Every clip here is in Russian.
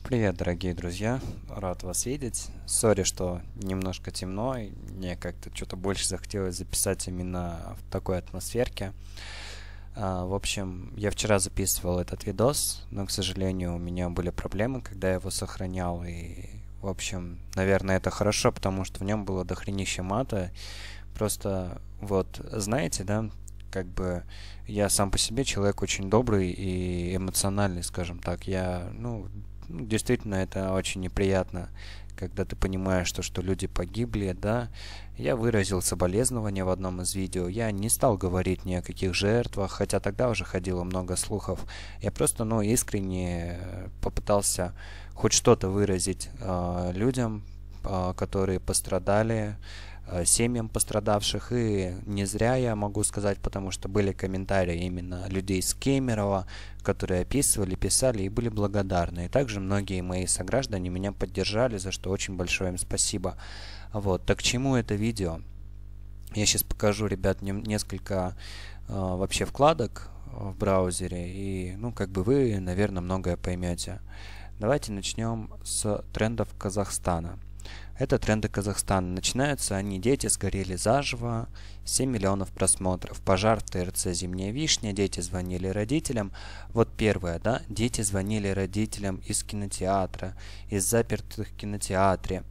Привет, дорогие друзья, рад вас видеть. Сори, что немножко темно, и мне как-то что-то больше захотелось записать именно в такой атмосферке. В общем, я вчера записывал этот видос, но, к сожалению, у меня были проблемы, когда я его сохранял, и, в общем, наверное, это хорошо, потому что в нем было дохренище мата. Просто, вот, знаете, да, как бы я сам по себе человек очень добрый и эмоциональный, скажем так. Действительно, это очень неприятно, когда ты понимаешь, что люди погибли, да. Я выразил соболезнования в одном из видео. Я не стал говорить ни о каких жертвах, хотя тогда уже ходило много слухов. Я просто, искренне попытался хоть что-то выразить людям, которые пострадали, семьям пострадавших, и не зря я могу сказать, потому что были комментарии именно людей с Кемерово, которые описывали, писали и были благодарны. И также многие мои сограждане меня поддержали, за что очень большое им спасибо. Вот, так к чему это видео? Я сейчас покажу, ребят, несколько вообще вкладок в браузере, и, вы, наверное, многое поймете. Давайте начнем с трендов Казахстана. Это тренды Казахстана. Начинаются они: дети сгорели заживо, 7 миллионов просмотров. Пожар в ТРЦ «Зимняя вишня», дети звонили родителям. Вот первое, да, дети звонили родителям из кинотеатра, из запертых в кинотеатре.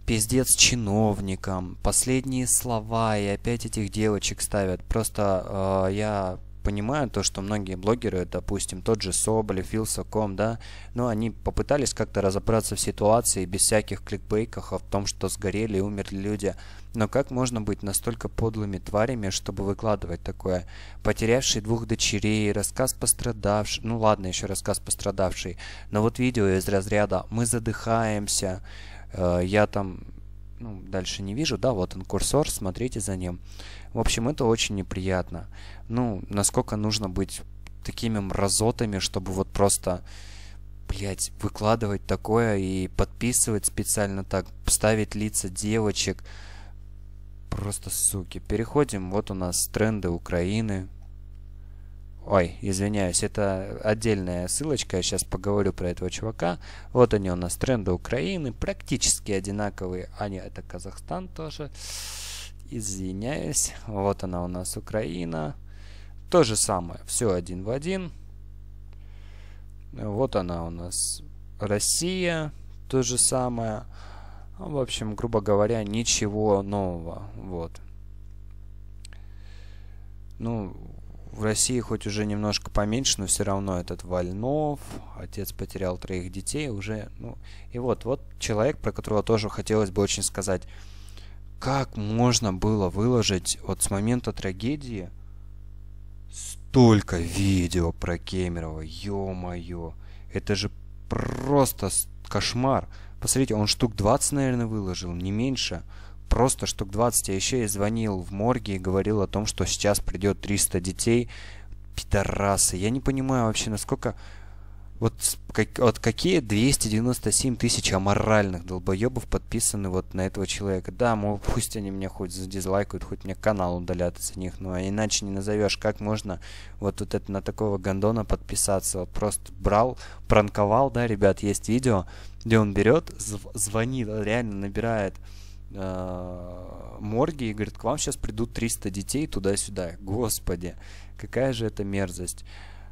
Пиздец чиновникам, последние слова, и опять этих девочек ставят. Просто я понимаю то, что многие блогеры, допустим, тот же Соболев, Вилсаком, да, но они попытались как-то разобраться в ситуации без всяких кликбейков о том, что сгорели и умерли люди. Но как можно быть настолько подлыми тварями, чтобы выкладывать такое? Потерявший 2 дочерей, рассказ пострадавший, ну ладно, еще рассказ пострадавший, но вот видео из разряда «мы задыхаемся», я там, дальше не вижу, да, вот он курсор, смотрите за ним. В общем, это очень неприятно. Насколько нужно быть такими мразотами, чтобы вот просто, блять, выкладывать такое и подписывать специально так, ставить лица девочек. Просто суки. Переходим, вот у нас тренды Украины. Ой, извиняюсь, это отдельная ссылочка, я сейчас поговорю про этого чувака. Вот они у нас, тренды Украины, практически одинаковые. Это Казахстан тоже. Извиняюсь. Вот она у нас, Украина. То же самое, все один в один. Вот она у нас, Россия. То же самое. В общем, грубо говоря, ничего нового. Вот. В России хоть уже немножко поменьше, но все равно этот Вольнов, отец потерял 3 детей уже, и вот человек, про которого тоже хотелось бы очень сказать, как можно было выложить вот с момента трагедии столько видео про Кемерово, ё-моё, это же просто кошмар. Посмотрите, он штук 20, наверное, выложил, не меньше. Просто штук 20. Я еще и звонил в морге и говорил о том, что сейчас придет 300 детей. Пидорасы. Я не понимаю вообще, насколько... Вот какие 297 тысяч аморальных долбоебов подписаны вот на этого человека. Да, мол, пусть они меня хоть задизлайкают, хоть мне канал удалят из них, но иначе не назовешь, как можно вот это на такого гондона подписаться. Вот просто брал, пранковал, да, ребят, есть видео, где он берет, звонит, реально набирает морги и говорит, к вам сейчас придут 300 детей туда-сюда. Господи, какая же это мерзость.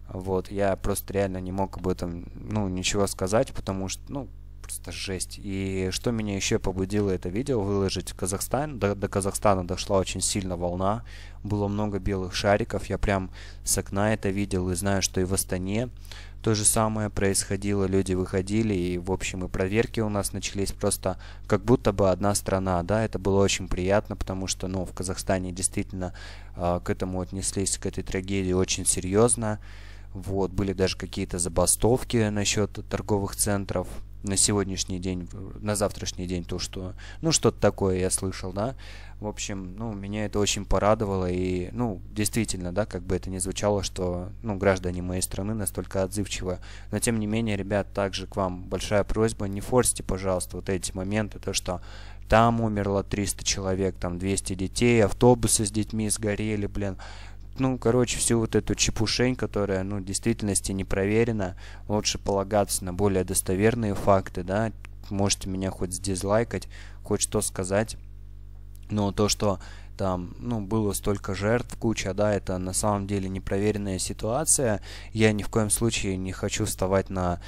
Вот, я просто реально не мог об этом, ничего сказать, потому что, просто жесть. И что меня еще побудило это видео выложить в Казахстан, до Казахстана дошла очень сильно волна, было много белых шариков, я прям с окна это видел и знаю, что и в Астане то же самое происходило, люди выходили, и, в общем, и проверки у нас начались просто как будто бы одна страна, да, это было очень приятно, потому что, в Казахстане действительно к этому отнеслись, к этой трагедии очень серьезно. Вот, были даже какие-то забастовки насчет торговых центров на сегодняшний день, на завтрашний день, то, что, что-то такое я слышал, да. В общем, меня это очень порадовало, и, действительно, да, как бы это ни звучало, что, граждане моей страны настолько отзывчивы. Но, тем не менее, ребят, также к вам большая просьба, не форсьте, пожалуйста, вот эти моменты, то, что там умерло 300 человек, там 200 детей, автобусы с детьми сгорели, блин. ну, короче, всю вот эту чепушень, которая, ну, в действительности не проверена, лучше полагаться на более достоверные факты, да, можете меня хоть сдизлайкать, хоть что сказать, но то, что там, ну, было столько жертв, куча, да, это на самом деле непроверенная ситуация. Я ни в коем случае не хочу вставать на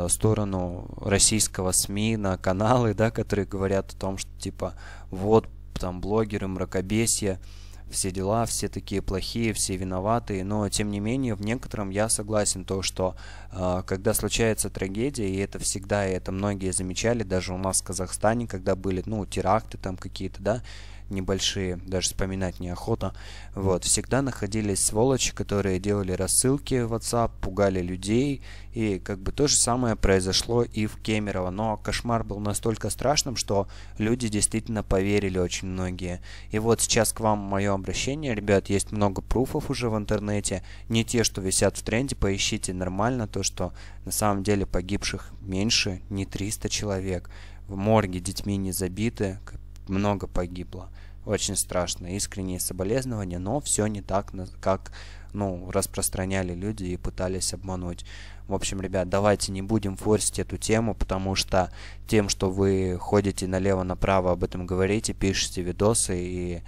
сторону российского СМИ, на каналы, да, которые говорят о том, что, типа, вот, там, блогеры, мракобесие, все дела, все такие плохие, все виноватые, но тем не менее в некотором я согласен то, что когда случается трагедия, и это всегда, и это многие замечали, даже у нас в Казахстане, когда были, ну, теракты там какие-то, да, небольшие, даже вспоминать неохота, вот, всегда находились сволочи, которые делали рассылки в WhatsApp, пугали людей, и как бы то же самое произошло и в Кемерово, но кошмар был настолько страшным, что люди действительно поверили, очень многие. И вот сейчас к вам мое обращение, ребят, есть много пруфов уже в интернете, не те, что висят в тренде, поищите нормально, то, что на самом деле погибших меньше, не 300 человек, в морге детьми не забиты, много погибло. Очень страшно. Искренние соболезнования, но все не так, как, ну, распространяли люди и пытались обмануть. В общем, ребят, давайте не будем форсить эту тему, потому что тем, что вы ходите налево-направо, об этом говорите, пишете видосы и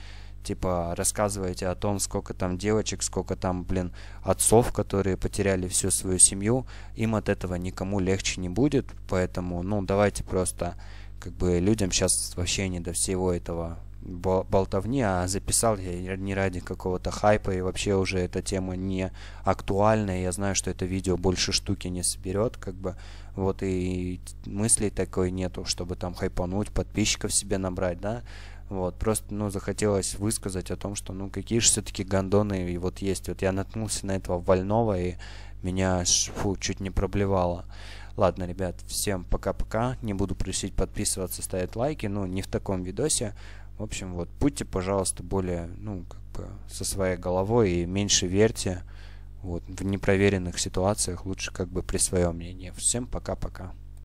типа рассказываете о том, сколько там девочек, сколько там, блин, отцов, которые потеряли всю свою семью, им от этого никому легче не будет, поэтому, ну, давайте просто, как бы, людям сейчас вообще не до всего этого болтовни, а записал я не ради какого-то хайпа, и вообще уже эта тема не актуальна, и я знаю, что это видео больше штуки не соберет, как бы, вот, и мыслей такой нету, чтобы там хайпануть, подписчиков себе набрать, да, вот, просто, ну, захотелось высказать о том, что, ну, какие же все-таки гондоны и вот есть. Вот я наткнулся на этого Вольного, и меня, фу, чуть не проблевало. Ладно, ребят, всем пока-пока. Не буду просить подписываться, ставить лайки, ну, не в таком видосе. В общем, вот, будьте, пожалуйста, более, ну, как бы, со своей головой и меньше верьте. Вот, в непроверенных ситуациях лучше, как бы, при своем мнении. Всем пока-пока.